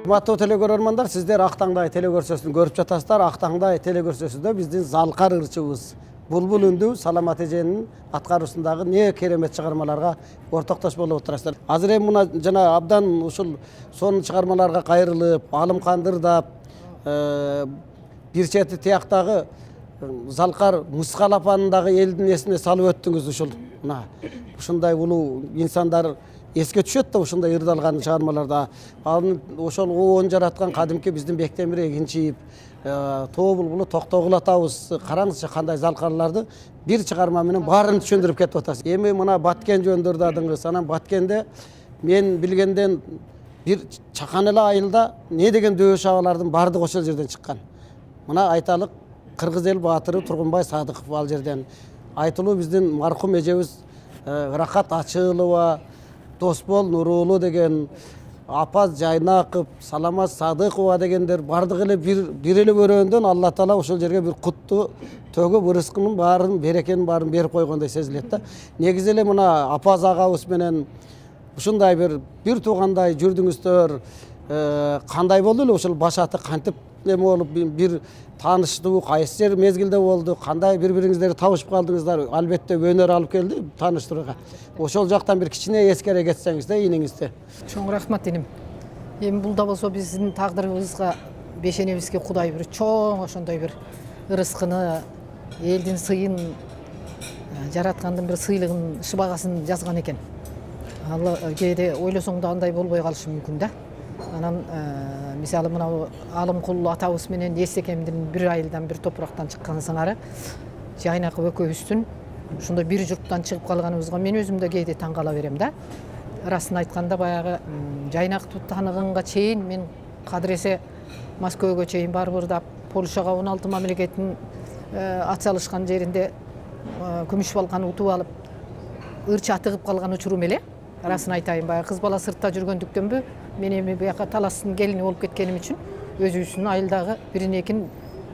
Урматтуу телекөрөрмандар, сиздер Актаңдай телекөрсөсүн көрүп жатасыздар. Актаңдай телекөрсөсүндө биздин залкар ырчыбыз Булбул үндүү Саламат эженин аткаруусундагы не керемет чыгармаларга ортоктош болуп отурасыздар. Азыр эми мына жана абдан ушул сонун чыгармаларга кайрылып, алым кандырдап, бир чети тияктагы залкар Мыскал апанын дагы элдин эсине салып өттүңүз. Ушул мына ушундай улуу инсандар эске түшөт да ушундай ырдалган чыгармаларда. Аны ошол оон жараткан кадимки биздин Бектемир Эгинчиев, Тоо Булбулу Токтогул атабыз караңызчы кандай залкарларды бир чыгарма менен баарын түшүндүрүп кетип атасыз. Эми мына Баткен жөнүндө ырдадыңыз. Анан Баткенде мен билгенден бир чакан эле айылда не деген дөбөш абалардын баардыгы ошол жерден чыккан. Мына айталык кыргыз эл баатыры Тургунбай Садыков ал жерден. Айтылуу биздин маркум эжебиз Рахат Ачылова, Досбол Нурулу деген, Апаз Жайнаков, Саламат Садыкова дегендер бардыгы эле бир эле өрөөндөн Алла Таала ошол жерге бир кутту төгүп ырыскынын баарын, берекенин баарын берип койгондой сезилет да. Негизи эле мына Апаз агабыз менен ушундай бир туугандай жүрдүңүздөр. Кандай болду эле ошол башаты кантип эме болуп бир тааныштуу кайсы жер мезгилде болду, кандай бири-бириңиздерди табышып калдыңыздар? Албетте өнөр алып келди тааныштырууга. Ошол жактан бир кичине эскере кетсеңиз да ийниңизди. Чоң рахмат иним. Эми бул да болсо биздин тагдырыбызга бешенебизге Кудай бир чоң ошондой бир ырыскыны, элдин сыйын, жараткандын бир сыйлыгын, шыбагасын жазган экен. Ал кээде ойлосоң да андай болбой калышы мүмкүн да. Анан мисалы мына Алымкул атабыз менен Эстекемдин бир айылдан бир топурактан чыккан сыңары Жайнаков экөөбүздүн ушундай бир журттан чыгып калганыбызга мен өзүм да кээде таң кала берем да. Расын айтканда баягы Жайнаковду тааныганга чейин мен кадыресе Москвага чейин барып ырдап, Польшага 16 мамлекеттин ат салышкан жеринде күмүш балканы утуп алып, ырчы атыгып калган учурум эле. Расын айтайын, баягы кыз бала сыртта жүргөндүктөнбү, мен эми бияка таластын келини болуп кеткеним үчүн өзүбүздүн айылдагы бирин-экин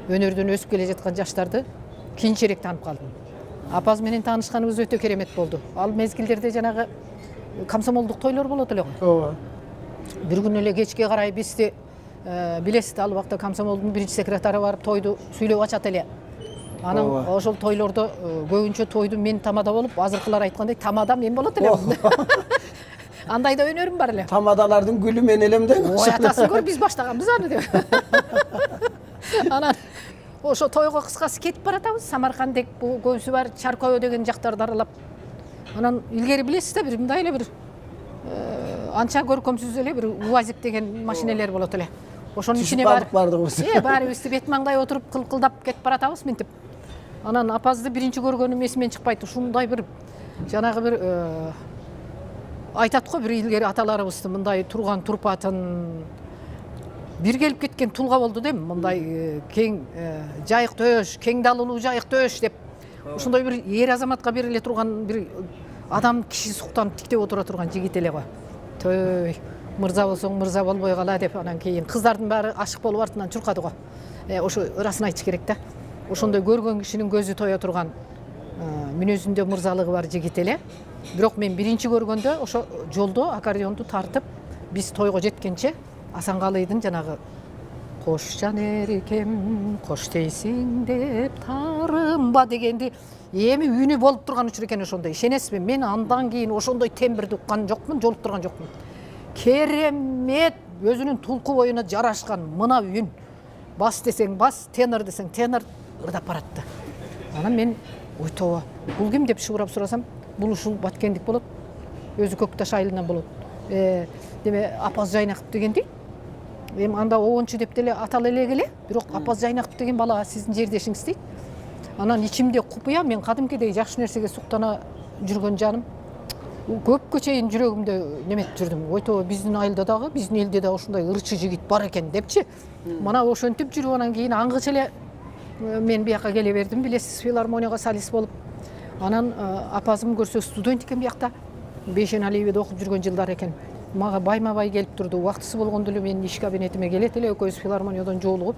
өнөрдөн өсүп келе жаткан жаштарды кийинчерээк таанып калдым. Апаз менен таанышканыбыз өтө керемет болду. Ал мезгилдерде жанагы комсомолдук тойлор болот эле го. Ооба. Бир күн эле кечке карай бизди билесиз, ал убакта комсомолдун биринчи секретары барып тойду сүйлөп ачат эле. Анан ошол тойлордо көбүнчө тойду мен тамада болуп, азыркылар айткандай тамада мен болот элем. Андай да өнөрүм бар эле. Тамадалардын гүлү мен элем де. Ой, атасын көр, биз баштаганбыз аны деп. Анан ошо тойго кыскасы кетип баратабыз. Самаркандек көбүсү бар Чаркөө деген жактарды аралап. Анан илгери билесиз да, бир мындай эле бир анча көркөмсүз эле бир УАЗик деген машинелер болот эле. Ошонун ичине бардыгыбыз. Баарыбызды бет маңдай отуруп кылкылдап кетип баратабыз мынтип. Анан апазды биринчи көргөнүм эсимен чыкпайт. Ушундай бир жанагы бир айтат го, бир илгери аталарыбыздын мындай турган турпатын бир келип кеткен тулга болду дейм. Мындай кең жайык төш, кең далылуу жайык төш деп. Ушундай бир эр азаматка бериле турган бир адам киши суктанып тиктеп отура турган жигит эле го. Төй, мырза болсоң мырза болбой кала деп анан кийин кыздардын баары ашык болуп артынан чуркады го. Ошо ырасын айтыш керек да. Ошондой көргөн кишинин көзү тоя турган, мүнөзүндө мырзалыгы бар жигит эле. Бирок мен биринчи көргөндө ошо жолдо аккордеонду тартып, биз тойго жеткенче Асангалыйдын жанагы кош жан эркем, кош дейсиң деп тарымба дегенди эми үнү болуп турган учур экен ошондой. Ишенесизби? Мен андан кийин ошондой тембирди уккан жокмун, жолуп турган жокмун. Керемет, өзүнүн тулку боюна жарашкан мына үн. Бас десең бас, тенор десең тенор ырдап баратты. Анан мен ойтобо, бул ким деп шыбырап сурасам, бул ушул Баткендик болот. Өзү Көкташ айылынан болот. Деме Апаз Жайнаков дегенди. Эми анда оончу деп деле атала элек эле, бирок Апаз Жайнаков деген бала сиздин жердешиңиз дейт. Анан ичимде купуя, мен кадимкидей жакшы нерсеге суктана жүргөн жаным. Көпкө чейин жүрөгүмдө неметип жүрдүм. Ойтобо биздин айылда дагы, биздин элде да ушундай ырчы жигит бар экен депчи. Мына ошентип жүрүп анан кийин аңгыча эле мен бияка келе бердим, билесиз, филармонияга солист болуп. Анан апазым көрсө студент экен биякта. Бейшен Алиевде окуп жүргөн жылдар экен. Мага байма-бай келип турду. Убактысы болгондо эле менин иш кабинетиме келет эле, экөөбүз филармониядан жолугуп.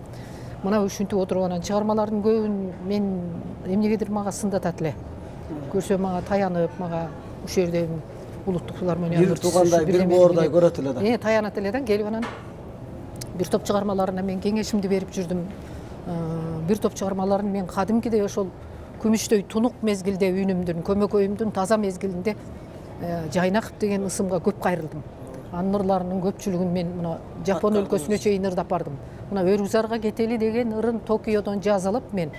Мына ушинтип отуруп анан чыгармалардын көбүн мен эмнегедир мага сындатат эле. Көрсө мага таянып, мага ушул жерде улуттук филармонияда бир туугандай, бир боордай көрөт эле да. Таянат эле да, келип анан бир топ чыгармаларына мен кеңешимди берип жүрдүм. Бир топ чыгармаларын мен кадимкидей ошол күмүштөй тунук мезгилде үнүмдүн, көмөкөйүмдүн таза мезгилинде Жайнаков деген ысымга көп кайрылдым. Анын ырларынын көпчүлүгүн мен мына Жапон өлкөсүнө чейин ырдап бардым. Мына Өрүкзарга кетели деген ырын Токиодон жазылып мен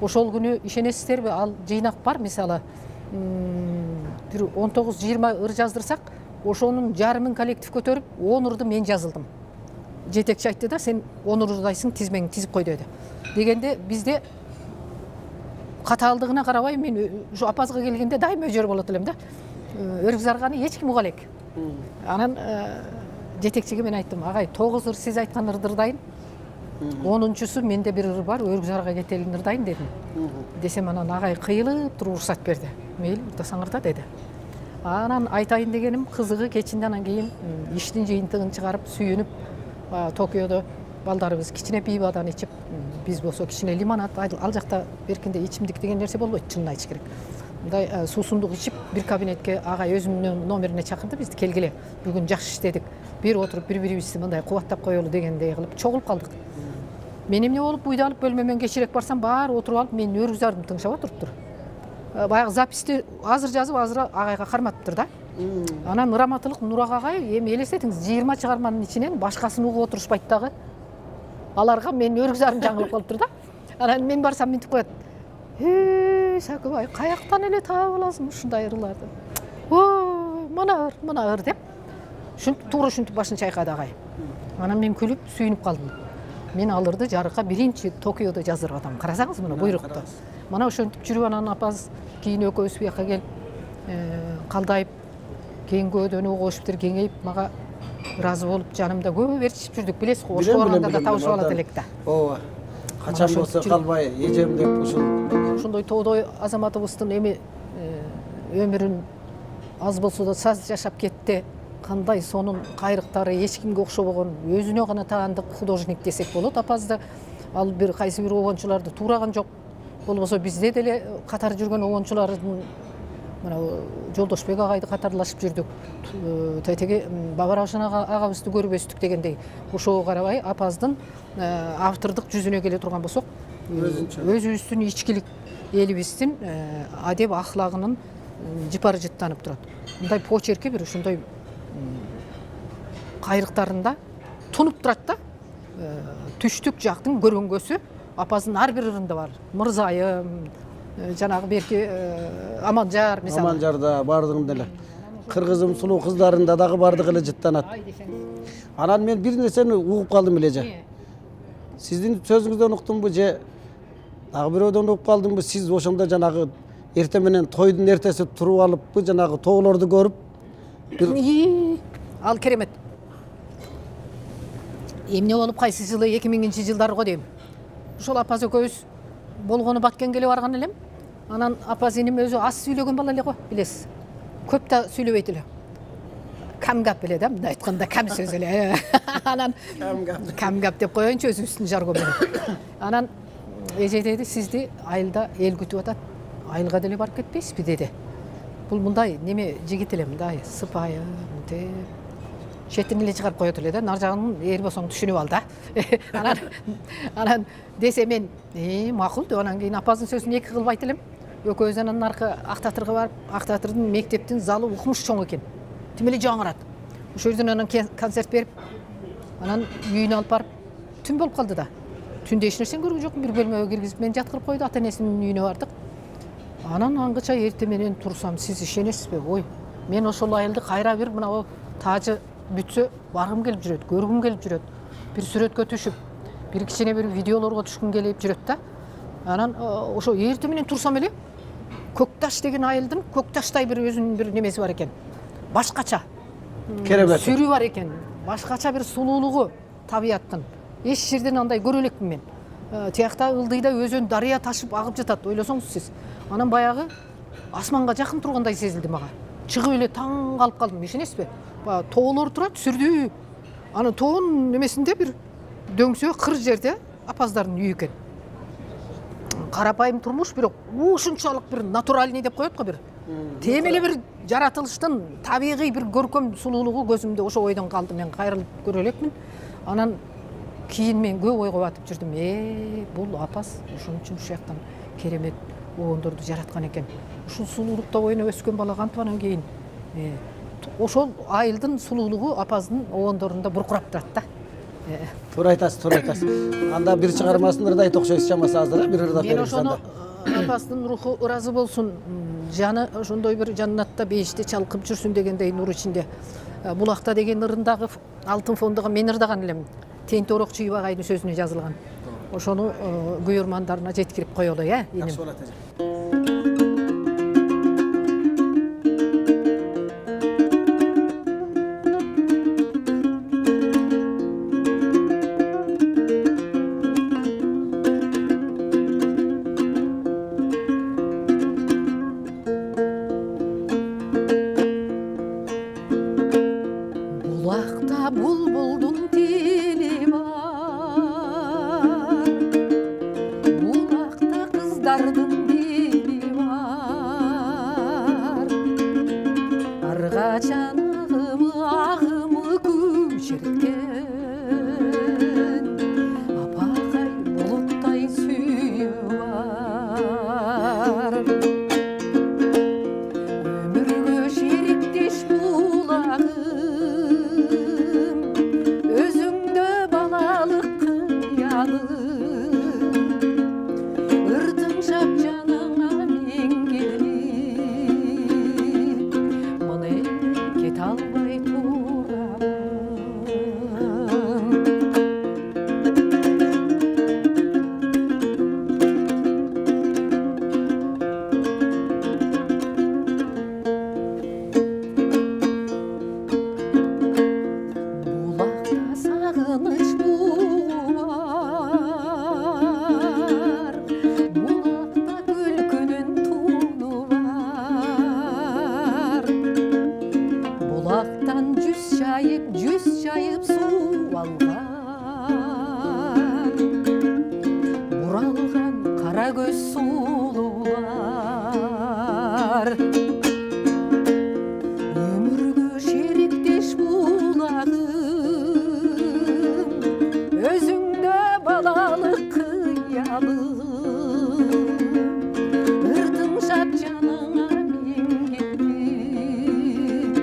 ошол күнү ишенесиздерби, ал жыйнак бар, мисалы бир 19-20 ыр жаздырсак, ошонун жарымын коллектив көтөрүп 10 ырды мен жазылдым. Жетекчи айтты да, сен 10 ырдайсың, тизмеңди тизип кой деди. Дегенде бизде катаалдыгына карабай мен ушу апазга келгенде дайыма өжөр болот элем да. Өрүкзарганы эч ким уга элек. Анан жетекчиге мен айттым, агай 9 ыр сиз айткан ырды ырдайын, 10-чусу менде бир ыр бар, Өрүкзарга кетелин ырдайын дедим. Десем анан агай кыйылып туруп уруксат берди. Мейли, ырдасаң ырда деди. Анан айтайын дегеним кызыгы кечинде анан кийин иштин жыйынтыгын чыгарып сүйүнүп Токиодо балдарыбыз кичине пивадан ичип, биз болсо кичине лимонад, ал жакта беркинде ичимдик деген нерсе болбойт, чынын айтыш керек. Мындай суусундук ичип, бир кабинетке агай өзүнүн номерине чакырды бизди, келгиле. Бүгүн жакшы иштедик. Бир отуруп бири-бирибизди мындай кубаттап коелу дегендей кылып чогулуп калдык. Мен эмне болуп буйдалып бөлмөмөн кечирээк барсам, баары отуруп алып, мен Өрүкзардым тыңшап отуруптур. Баягы записти азыр жазып, азыр агайга карматыптыр да. Анан ыраматылык Нурак агай, эми элестетиңиз, 20 чыгарманын ичинен башкасын угуп отурушпайт дагы. Аларга мен Өрүкзарым жаңылып калыптыр да. Анан мен барсам мынтип коет. Сакыбай, каяктан эле таап аласың ушундай ырларды? Ой, мына ыр деп. Туура ушинтип башын чайкады агай. Анан мен күлүп, сүйүнүп калдым. Мен ал ырды жарыкка биринчи Токиодо жаздыргам. Карасаңыз мына буйрукту. Мына ошентип жүрүп анан апаз кийин экөөбүз буяка келип, калдайып, кеңгөөдөн угушуптур, кеңейип, мага ыраазы болуп, жанымда көп ээрчишип жүрдүк, билесиз го, ошол барганда да табышып алат элек да. Ооба. Качан болсо калбай, эжем деп ушул. Ошондой тоодой азаматыбыздын эми өмүрүн аз болсо да саз жашап кетти. Кандай сонун кайрыктары эч кимге окшобогон, өзүнө гана таандык художник десек болот. Апазды ал бир кайсы бир обончуларды туураган жок. Болбосо бизде деле катар жүргөн обончулардын мына Жолдошбек агайды катарлашып жүрдүк. Тетеге Бабар Равшан агабызды көрбөстүк дегендей. Ошого карабай апаздын автордук жүзүнө келе турган болсок, өзүбүздүн ичкилик элибиздин адеп ахлагынын жыпары жыттанып турат. Мындай почерки бир ушундай кайрыктарында тунуп турат да. Түштүк жактын көргөнгөсү апаздын ар бир ырында бар. Мырзайым, жанагы берки Аманжар мисалы. Аманжарда бардыгында эле. Кыргызым сулуу кыздарында дагы бардыгы эле жыттанат. Анан мен бир нерсени угуп калдым эле же. Сиздин сөзүңүздөн уктумбу же дагы бирөөдөн угуп калдымбы? Сиз ошондо жанагы эрте менен тойдун эртеси туруп алыппы, жанагы тоолорду көрүп ал керемет. Эмне болуп кайсы жылы 2000-жылдар го дейм. Ошол апаз экөөбүз болгону Баткенгеле барган элем. Анан апаз иним өзү аз сүйлөгөн бала эле го, билесиз. Көп да сүйлөбөйт эле. Камгап эле да, мындай айтканда кам сөз эле. Анан камгап деп коеюнчу өзүбүздүн жаргон менен. Анан эже деди, сизди айылда эл күтүп атат. Айылга деле барып кетпейсизби деди. Бул мындай неме жигит эле, мындай сыпайы, мынтип четин эле чыгарып коет эле да, нар жагын эр болсоң түшүнүп ал да. Анан десе мен, макул деп анан кийин апаздын сөзүн эки кылбайт элем. Экөөбүз анан наркы Актатырга барып, Актатырдын мектептин залы укмуш чоң экен. Тим эле жаңырат. Ошол жерден анан концерт берип, анан үйүнө алып барып түн болуп калды да. Түндө эч нерсени көргөн жокмун, бир бөлмөгө киргизип мен жаткырып койду, ата энесинин үйүнө бардык. Анан аңгыча эрте менен турсам, сиз ишенесизби? Ой, мен ошол айылды кайра бир мына таажы бүтсө баргым келип жүрөт, көргүм келип жүрөт. Бир сүрөткө түшүп, бир кичине бир видеолорго түшкүм келип жүрөт да. Анан ошо эрте менен турсам эле Көкташ деген айылдын Көкташтай бир өзүнүн бир немеси бар экен. Башкача. Керемет. Сүрү бар экен. Башкача бир сулуулугу табияттын. Эч жерден андай көрө элекмин мен. Тиякта ылдыйда өзөн дарыя ташып агып жатат, ойлосоңуз сиз. Анан баягы асманга жакын тургандай сезилди мага. Чыгып эле таң калып калдым, ишенесизби? Тоолор турат, сүрдүү. Анан тоонун немесинде бир дөңсө кыр жерде апаздардын үйү экен. Карапайым турмуш, бирок ушунчалык бир натуральный деп коет го бир. Тем эле бир жаратылыштын табигый бир көркөм сулуулугу көзүмдө ошо ойдон калды. Мен кайрылып көрө элекмин. Анан Кийин мен көп ойго батып жүрдүм. Бул апас ошон үчүн ушул жактан керемет оондорду жараткан экен. Ушул сулуулукта ойноп өскөн бала кантип анан кийин ошол айылдын сулуулугу апаздын оондорунда буркурап турат да. Туура айтасыз. Анда бир чыгармасын ырдайт окшойсуз чамасы азыр, бир ырдап Мен бериңиз ошону анда. апасынын руху ыраазы болсун, жаны ошондой бир жаннатта бейиште чалкып жүрсүн дегендей нур ичинде. Булакта деген ырындагы алтын фондуга мен ырдаган элем. Тентөрөк чүйүп агайдын сөзүнө жазылган. Ошону күйөрмандарына жеткирип коелу, иним. Жакшы болот эже. Булакта булбулдун тили бар, булакта кыздардын дили бар. Аргачан агымы көчөрткен, апакай булуттай сүйүү бар. Өмүргө шериктеш булагым, өзүңдө балалык кыялым. Ырдың шапчаныңа мен келип, мына кете албай турамын. Булакта сагыныч бар, булакта күлкүнүн туну бар. Булактан жүз чайып суу алган, буралган кара көз сулуулар. Өмүргө шериктеш булагым, өзүңдө балалык кыялым. Ырдың шапчаныңа мен келип,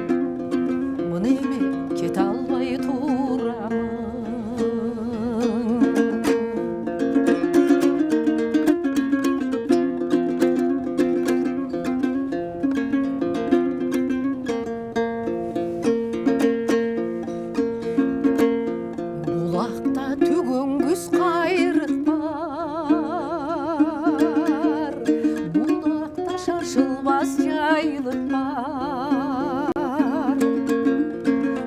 мына эми кете албай турамын. Булакта түгөнгүс кайрык бар, булакта шашылбас жайлык бар.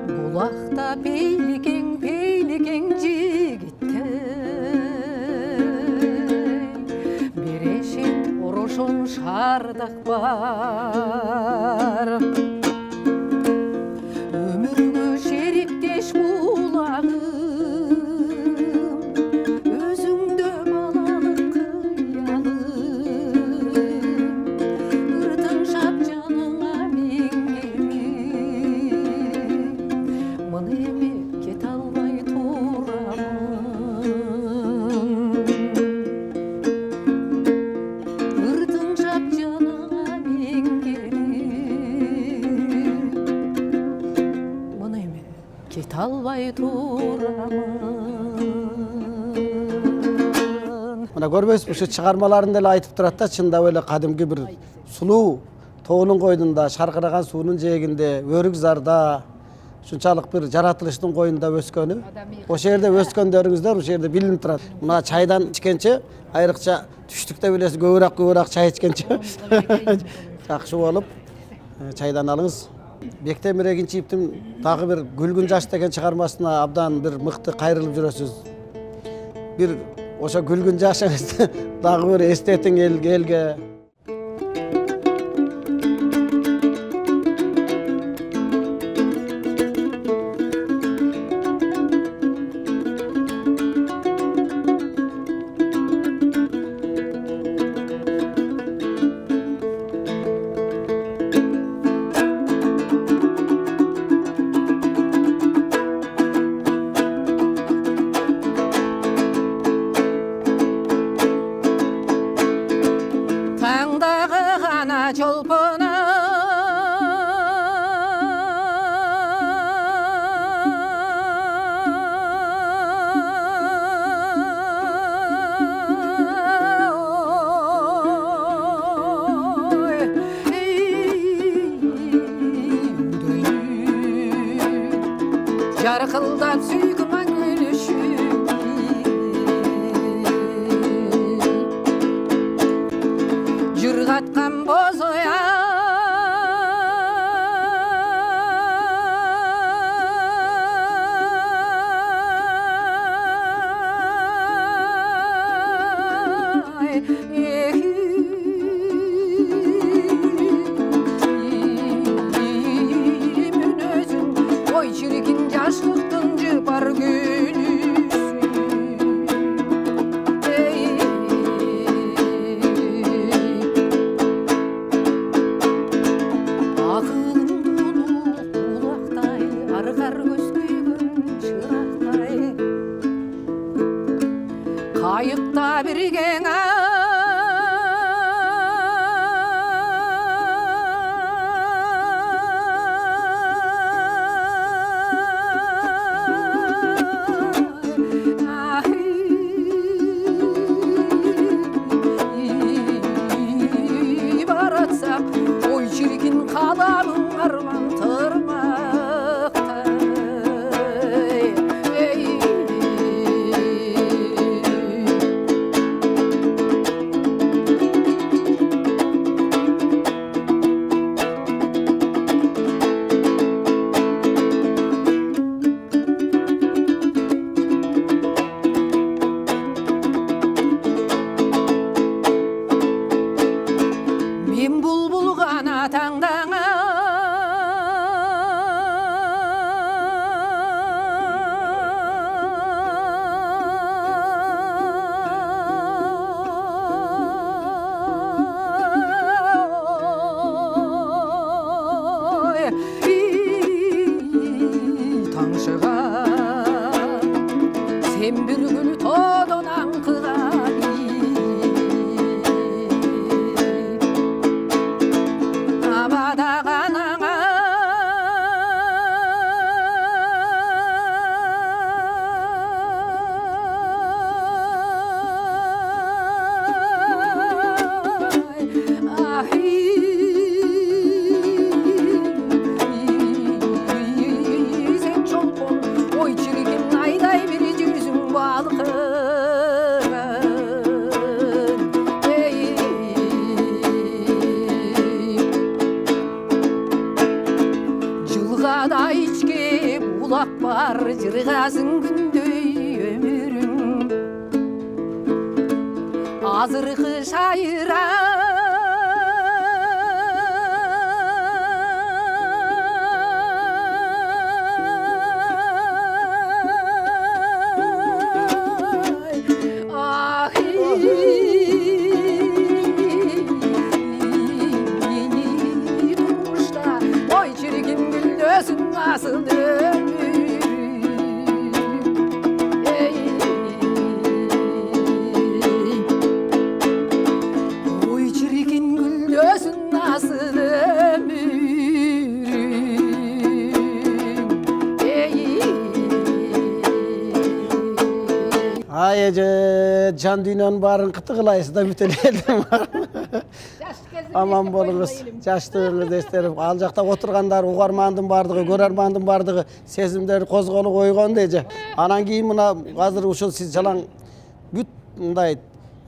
Булакта пейликең жигиттей, берешет орошон шардак бар. Өмүргө шериктеш булагым, өзүңдө балалык кыялым. Ырдың шапчаныңа мен келип, мына эми кете албай турамын. Ырдың шапчаныңа мен келип, мына эми кете албай турамын. Мына көрбөйсүзбү, ушу чыгармаларында эле айтып турат да, чындап эле кадимки бир сулуу тоонун койдунда, шаркыраган суунун жээгинде, өрүк зарда, ушунчалык бир жаратылыштын коюнда өскөнү. Ошол жерде өскөндөрүңүздөр ушул жерде билинип турат. Мына чайдан ичкенче, айрыкча түштүктө билесиз көбүрөөк чай ичкенче жакшы болуп чайдан алыңыз. Бектемир Эгинчиевдин дагы бир Күлгүн жаш деген чыгармасына абдан бир мыкты кайрылып жүрөсүз. Бир ошо Күлгүн жашыңызды дагы бир эстетиң элге. Qanдағы ғана жолпына жарқылдап сүйкіман гүліші жырғатқан боз оя Yaşlıktın cıpar gülüsün Akılın kulaqtay Argar göskügün çıraqtay Kayıkta birgen Oy çirkin kalamın arman tırmakta Мен bulbul kanatından Tanışığa sen bir gül todonan kığa Sen çolpon, oy çirkin ayday bir yüzün balıkın Жылғада içki bulak var Жырғасың күндей өмірің Азырқы шайыра Oy çirkin güllösün nasıl Oy çirkin güllösün nasıl Ay ece can dünyanın barın kıtı kılayısı da büteleyelim. Aman bolunuz, жаштыгыңызды эстелеп, ал жакта отургандар угармандын бардыгы, көрөрмандын бардыгы сезимдери козголуп койгон деже. Анан кийин мына азыр ушул сиз жалаң бүт мындай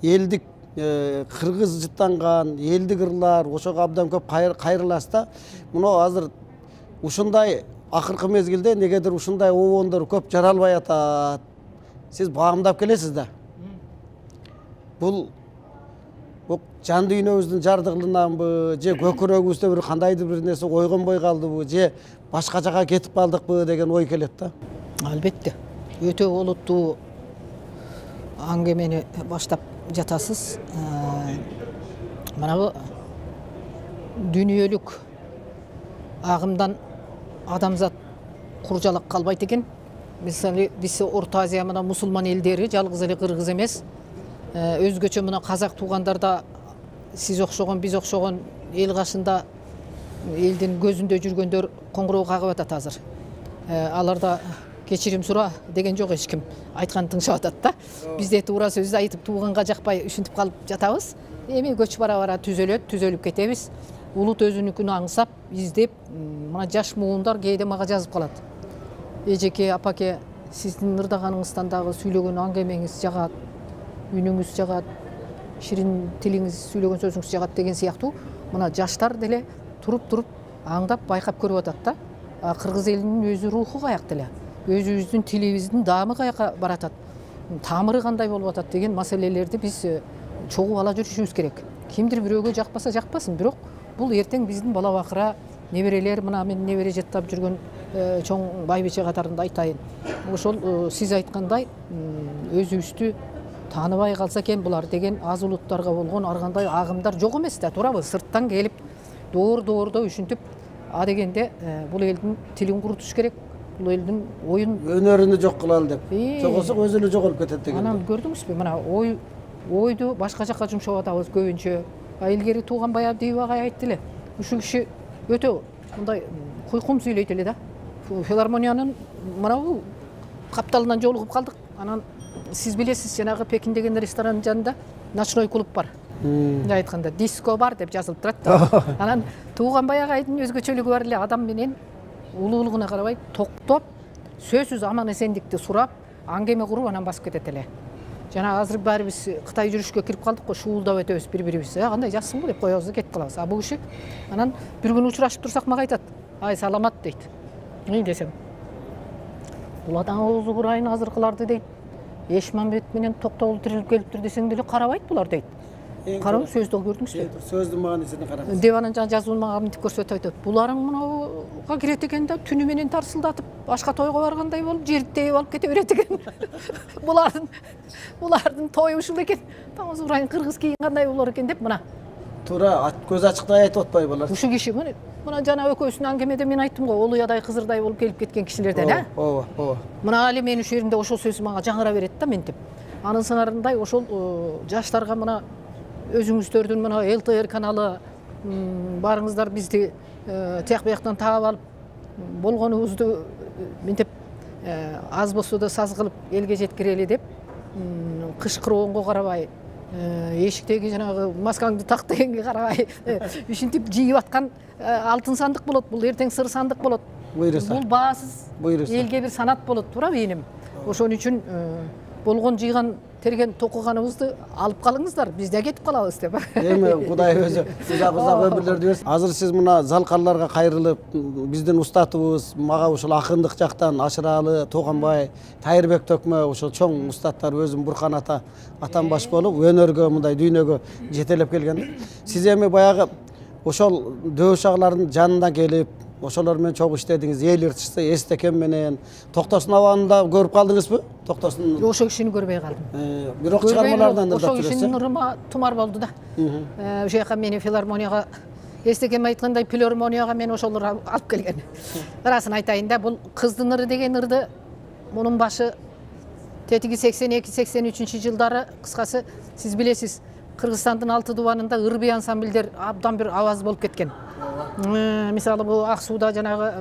элдик кыргыз жыттанган, элдик ырлар, ошого абдан көп кайрыласыз да. Мына азыр ушундай акыркы мезгилде негедир ушундай обондор көп жаралбай атат. Сиз багымдап келесиз да. Бул жан дүйнөбүздүн жардыгылынан же көкүрөгүбүздө бир кандайдыр бир нерсе ойгонбой калдыбы же башка жака кетип калдыкпы деген ой келет да. Албетте өтө олуттуу аңгемени баштап жатасыз. Мына бу дүнүйөлүк агымдан адамзат куржалак калбайт экен. Мисалы биз Орто Азия мына мусулман элдери жалгыз эле кыргыз эмес. Өзгөчө мына казак туугандарда сиз окшогон биз окшогон эл кашында элдин көзүндө жүргөндөр коңгуроо кагып атат азыр. Аларда кечирим сура деген жок эч ким. Айтканын тыңшап атат да. Биз де туура сөздү айтып тууганга жакпай ушинтип калып жатабыз. Эми көч бара түзөлүп кетебиз. Улут өзүнүкүн аңсап, издеп, мына жаш муундар кээде мага жазып калат. Эжеке, апаке, сиздин ырдаганыңыздан дагы сүйлөгөн аңгемеңиз жагат, үнүңүз жагат, ширин тилиңиз, сүйлөгөн сөзүңүз жагат деген сыяктуу. Мына жаштар деле туруп аңдап, байкап көрүп атат да. Кыргыз элинин өзү руху каяк деле, өзүбүздүн тилибиздин даамы каяка баратат, тамыры кандай болуп атат деген маселелерди биз чогуу ала жүрүшүбүз керек. Кимдир бирөөгө жакпаса жакпасын, бирок бул эртең биздин бала бакыра, неберелер, мына мен небере жаттап жүргөн чоң байбиче катарында айтайын. Ошол сиз айткандай өзүбүздү тааныбай калса экен булар деген аз улуттарга болгон ар кандай агымдар жок эмес да, туурабы? Сырттан келип доордо ушинтип дегенде бул элдин тилин курутуш керек, бул элдин оюн өнөрүнү жок кылалы деп. Жокосо өзү эле жоголуп кетет деген. Анан көрдүңүзбү, мына ойду башка жакка жумшап атабыз көбүнчө. Илгери тууган баягы Дүйбү агай айтты эле. Ушул киши өтө мындай куйкум сүйлөйт эле да. Филармониянын мына бул капталынан жолугуп калдык. Анан сиз билесиз, жанагы Пекин деген ресторанын жанында ночной клуб бар. Мындай айтканда диско бар деп жазылып турат да. Анан Тууганбай агайдын өзгөчөлүгү бар эле, адам менен улуулугуна карабай токтоп, сөзсүз аман эсендикти сурап, аңгеме куруп анан басып кетет эле. Жана азыр баарыбыз Кытай жүрүшкө кирип калдык го, шуулдап өтөбүз бири-бирибиз. Кандай жазсың го деп коебуз да кетип калабыз. Бул киши анан бир күн учурашып турсак мага айтат: "Ай, саламат" дейт. "Үй" десем, "Бул адам оозу курайын азыркыларды" дейт. "Эшмамбет менен Токтогул тирилип келиптир десең деле карабайт булар" дейт. Карабы сөздү көрдүңүзбү? Сөздүн маанисин карап. Деп анан жана жазуун мага мынтип көрсөтүп айтат. Буларың мынауга кирет экен да, түнү менен тарсылдатып, ашка тойго баргандай болуп, жериптеп алып кете берет экен. Булардын тою ушул экен. Тамыз урайын кыргыз кийин кандай болор экен деп мына. Туура көз ачыктай айтып атпайбы булар? Ушул киши мына жана экөөсүнүн аңгемеде мен айттым го, олуядай кызырдай болуп келип кеткен кишилерден, Ооба. Мына али мен ушул жеринде ошол сөз мага жаңыра берет да ментип. Анын сыңарындай ошол жаштарга мына өзүңүздөрдүн мына ЛТР каналы барыңыздар бизди тияк бияктан таап алып болгонубузду мынтип аз болсо да саз кылып элге жеткирели деп кышкыроонго карабай, эшиктеги жанагы маскаңды так дегенге карабай ушинтип жийип аткан алтын сандык болот. Бул эртең сыр сандык болот. Бул баасыз элге бир санат болот, туурабы эним? Ошон үчүн болгон жыйган терген токуганыбызды алып калыңыздар, биз да кетип калабыз деп. Эми Кудай өзү узак өмүрлөрдү берсин. Азыр сиз мына залкарларга кайрылып, биздин устатыбыз, мага ушул акындык жактан Ашыралы, Тууганбай, Тайырбек төкмө ошол чоң устаттар өзүм Буркан ата, Атамбаш болуп өнөргө мындай дүйнөгө жетелеп келген. Сиз эми баягы ошол дөбөш агалардын жанына келип, ошолор менен чогуу иштедиңиз, эл ырчысы Эстекен менен. Токтосун абагында көрүп калдыңызбы? Токтосун. Ошол кишини көрбөй калдым. Бирок чыгармалардан да ошол кишинин ырыма тумар болду да. Ошол жака мени филармонияга, Эстекен айткандай филармонияга мен ошолор алып келген. Ырасын айтайын да, бул кыздын ыры деген ырды мунун башы тетиги 82-83 жылдары, кыскасы сиз билесиз, Кыргызстандын 6 дубанында ырбий ансамбльдер абдан бир аваз болуп кеткен. Мисалы бул Ак сууда жанагы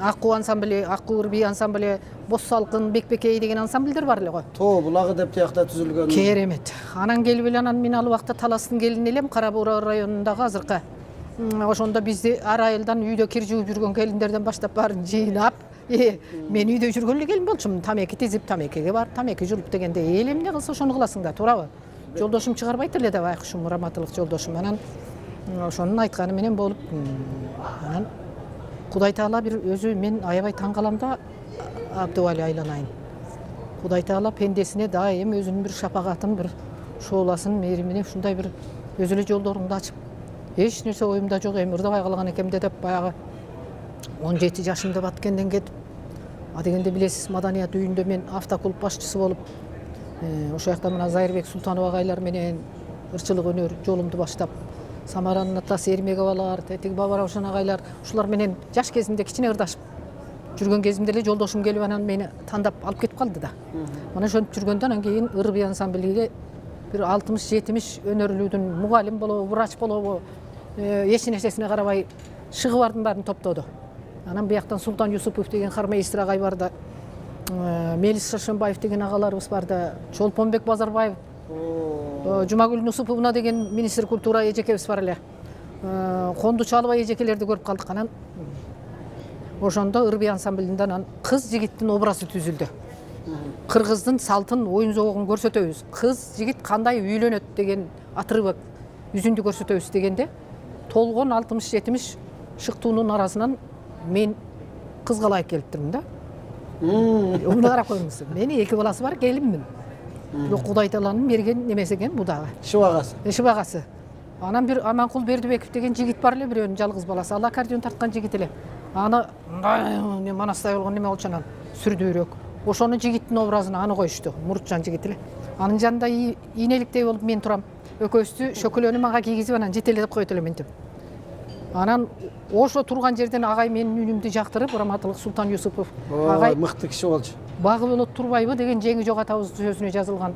Аккуу ансамбль, Аккуу ырбий ансамбль, Боз салкын, Бекбекей деген ансамбльдер бар эле го. Тоо булагы деп тиякта түзүлгөн. Керемет. Анан келип эле анан мен ал убакта Таластын келини элем, Кара Буура районундагы азыркы. Ошондо бизди ар айылдан үйдө кир жууп жүргөн келиндерден баштап баарын жыйнап, мен үйдө жүргөн эле келин болчумун. Тамеки тизип, тамекиге барып, тамеки жулуп дегенде, эл эмне кылса ошону кыласың да, туурабы? Жолдошум чыгарбайт эле да, байкушум, раматылык жолдошум. Анан ошонун айтканы менен болуп, анан Кудай Таала бир өзү, мен аябай таң калам да, Абдывали айланайын. Кудай Таала пендесине дайым өзүнүн бир шапагатын, бир шооласын, мээримине ушундай бир өзү эле жолдорунду ачып, эч нерсе оюмда жок, эми ырдабай калган экемде деп баягы 17 жашымда Баткенден кетип, дегенде билесиз, маданият үйүндө мен автоклуб башчысы болуп, ошол жакта мына Зайырбек Султанов агайлар менен ырчылык өнөр жолумду баштап, Самаранын атасы Эрмек абалар, тетиги Баба Равшан агайлар, ушулар менен жаш кезимде кичине ырдашып жүргөн кезимде эле жолдошум келип анан мени тандап алып кетип калды да. Мына ошентип жүргөндө анан кийин ырбий ансамблиге bir 60-70 önörülүүдүн мугалим болобу, врач болобу, эч нерсесине карабай чыгып барын топтоду. Анан бияктан Султан Юсупов деген хармейстер агай бар да, Мелис Шаршенбаев деген агаларыбыз бар да, Чолпонбек Базарбаев, Жумагүл Нусуповна деген министр культура эжекебиз бар эле. Конду Чалыбай эжекелерди көрүп калдык. Анан ошондо ырбий ансамблинде анан кыз жигиттин образы түзүлдү. Кыргыздын салтын, оюн зоогун көрсөтөбүз. Кыз жигит кандай үйлөнөт деген отрывок жүзүндү көрсөтөбүз дегенде толгон 60-70 шыктуунун арасынан мен кызга ылайык келиптирмин да. Ону карап коюңуз. Мени 2 баласы бар келинмин. Бирок Кудай Тааланын берген немеси экен бу дагы. Шыбагасы. Анан бир Аманкул Бердибеков деген жигит бар эле, бирөөнүн жалгыз баласы. Ал аккордеон тарткан жигит эле. Аны не манастай болгон неме болчу анан сүрдүүрөк. Ошонун жигиттин образын аны коюшту. Мурутжан жигит эле. Анын жанында ийнеликтей болуп мен турам. Экөөбүздү шөкөлөнү мага кийгизип анан жетелеп койот элем мынтип. Анан ошо турган жерден агай менин үнүмдү жактырып, Раматылык Султан Юсупов агай мыкты киши болчу. Багы болот турбайбы деген жеңи жок атабыз сөзүнө жазылган.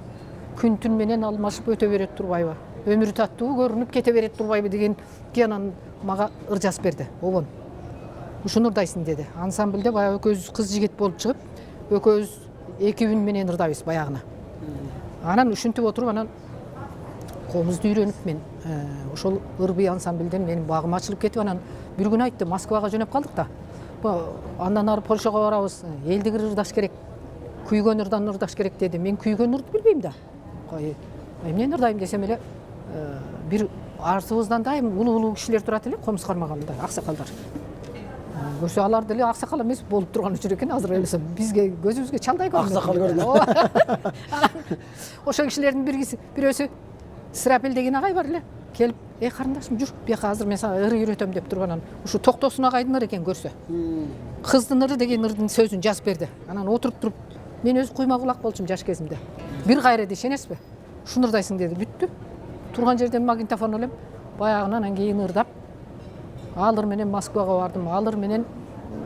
Күн түн менен алмашып өтө берет турбайбы. Өмүрү таттуу көрүнүп кете берет турбайбы деген анан мага ыр жазып берди. Обон. Ушуну ырдайсың деди. Ансамблде баягы экөөбүз кыз жигит болуп чыгып, экөөбүз 2 үн менен ырдайбыз баягына. Анан ушинтип отуруп анан комузду үйрөнүп мен ошол ырбый ансамблден менин багым ачылып кетип, анан бир күн айтты, Москвага жөнөп калдык да. Андан ары Польшага барабыз. Элдик ырдаш керек. Күйгөн ырдан ырдаш керек деди. Мен күйгөн ырды билбейм да. Эмнени ырдайм десем эле, бир арсыбыздан дайым улуу кишилер турат эле, комуз кармагандай, аксакалдар. Көрсө алар деле аксакал эмес болуп турган учур экен, азыр элесе бизге көзүбүзгө чалдай көрүнөт. Аксакал көрүнөт. Ошо кишилердин бирөөсү Сырапел деген агай бар эле. Келип, карындашым жүр, бияка азыр мен сага ыр үйрөтөм деп турган. Анан ушу Токтосун агайдын ыры экен көрсө. Кыздын ыры деген ырдын сөзүн жазып берди. Анан отуруп туруп мен өз куйма кулак болчум жаш кезимде. Бир кайрады, ишенесизби? Ушуну ырдайсың деди, бүттү. Турган жерден магнитофон алем, баягынан анан кийин ырдап, алыр менен Москвага бардым, алыр менен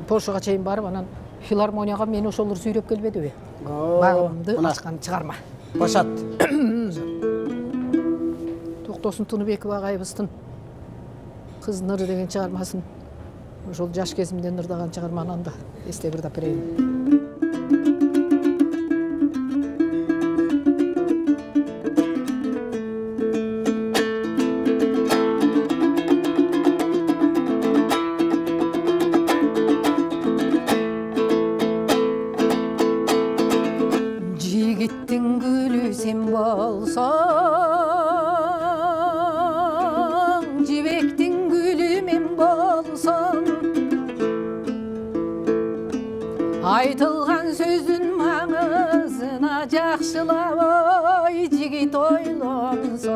Польшага чейин барып, анан филармонияга мени ошолор сүйрөп келбедиби? Багымды ачкан чыгарма. Башат. Токтосун Тыныбеков агайыбыздын Кыздын ыры деген чыгармасын ошол жаш кезимден ырдаган чыгарманы анда эстеп ырдап берейин. Жигиттин гүлү сен болсоң, жибектин гүлү мен болсом, айтылган сөздүн маңызына жакшылап ой жигит ойлонсоң.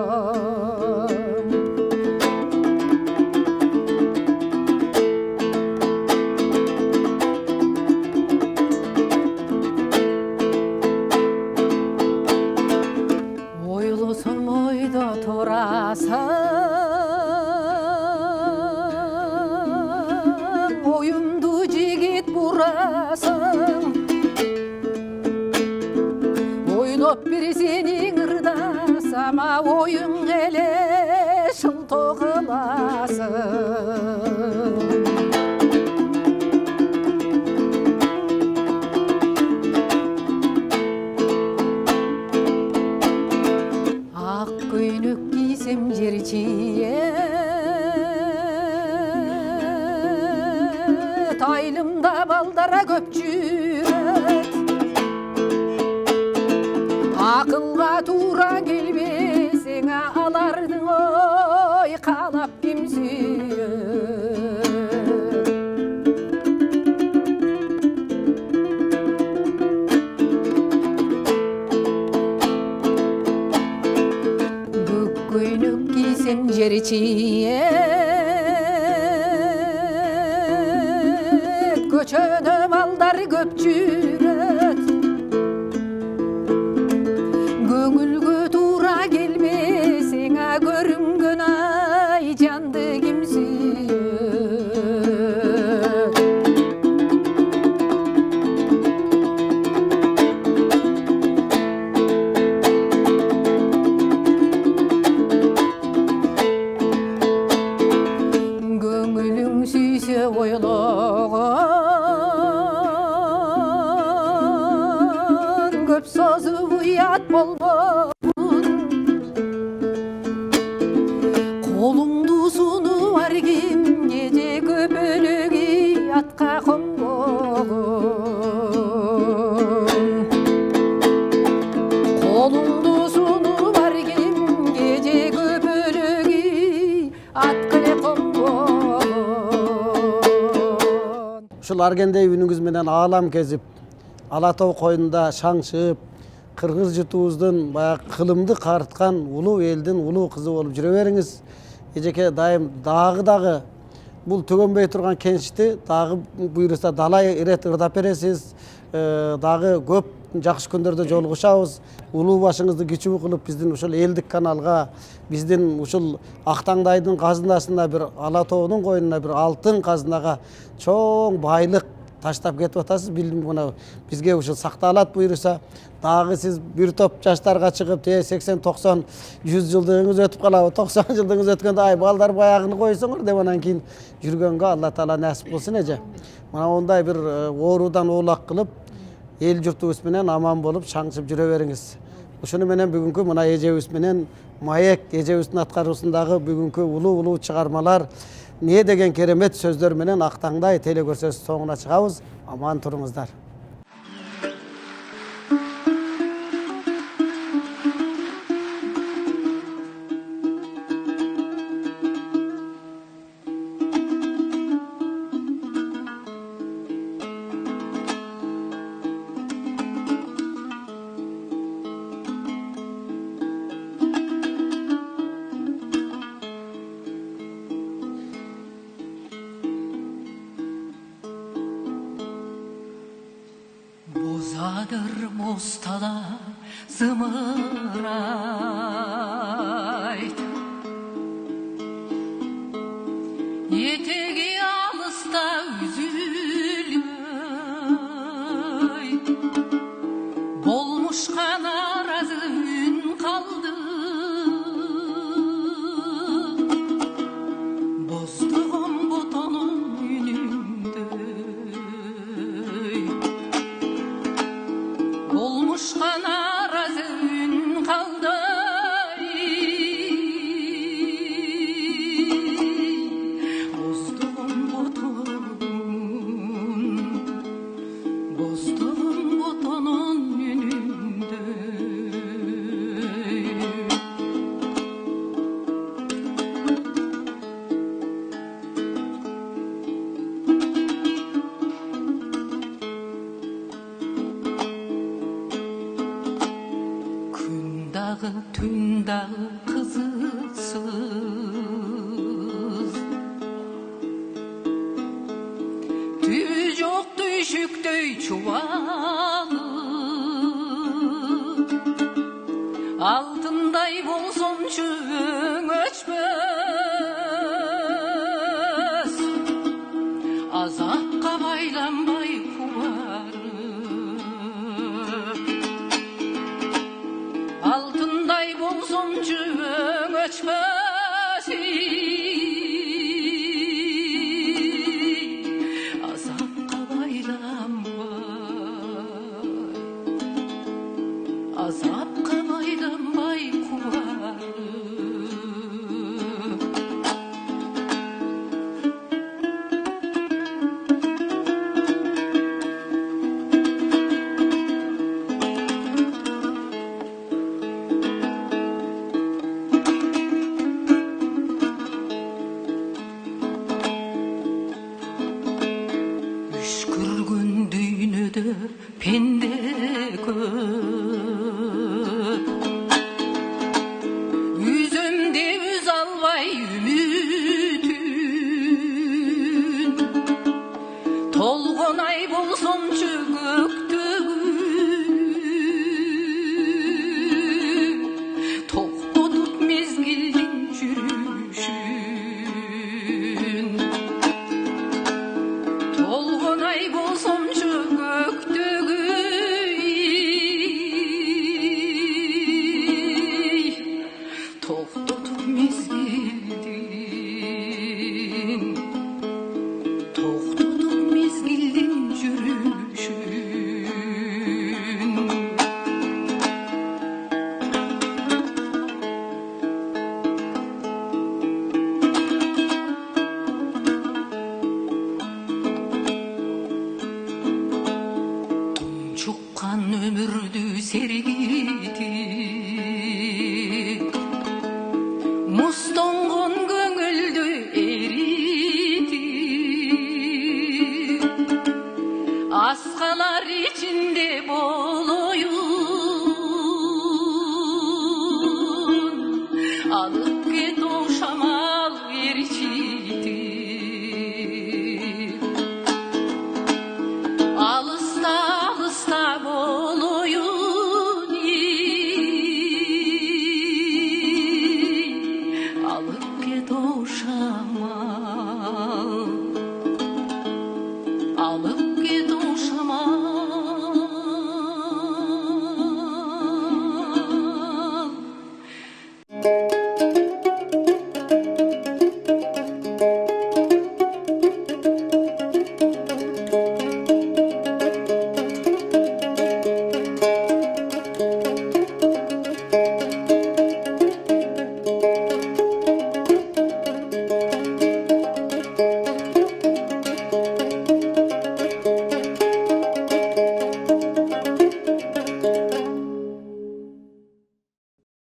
Ойлосом ойдо турасың, оюмду жигит бурасың, ойлоп бир сениң ырдасам, оюң эле шылтоо кыласың. Ак көйнөк кийсем жер чиет, айылымда балдара көп жүрөт. Акылга туура келбесең, алардын ой каалап ким сүйөт. Көйнөк кийсем жер чиет, көчөдө балдар көп жүрөт. Көңүлгө туура келбесең, көрүнгөн ай жанды ким сүйөт. ойлогон көп созуп уят болбогун колуңду сунуп ар кимге же көпөлөгү атка конгон колуңду сунуп ар кимге же көпөлөгү атка эле конгон ушул аргендей үнүңүз менен аалам кезип ала тоо коюнунда шаңшып кыргыз жутубуздун баягы кылымды карыткан улуу элдин улуу кызы болуп жүрө бериңиз. Эжеке дайым дагы бул төгөнбөй турган кенчти дагы буйруса далай ирет ырдап бересиз. Дагы көп жакшы күндөрдө жолугушабыз. Улуу башыңызды кичүү кылып биздин ушул элдик каналга, биздин ушул Актаңдайдын казынасына бир ала тоонун коюнуна бир алтын казынага чоң байлык таштап кетип атасыз. Билдим мына бизге ушул сакталат буйруса дагы сиз бир топ жаштарга чыгып 80-90 100 жылдыгыңыз өтүп калабы 90 жылдыгыңыз өткөндө ай балдар баягыны койсоңор деп анан кийин жүргөнгө Алла таала насип кылсын эже. Мына ондай бир оорудан оолак кылып эл журтубуз менен аман болуп шаңшып жүрө бериңиз. Ушуну менен бүгүнкү мына эжебиз менен маек эжебиздин аткаруусундагы бүгүнкү улуу чыгармалар не деген керемет сөздөр менен Актаңдай телекөрсөтүүсү соңуна чыгабыз. Аман туруңуздар. Boza'dır bostada zımırayt Yetegi alısta üzülüy Bolmuşkan arazı ün kaldı Bozduğum botonun ününde Olmuşkan arazın kaldı Bozduğum botonun yönünde Tün dağı kızılsız Tüyü yok düşüktü çuval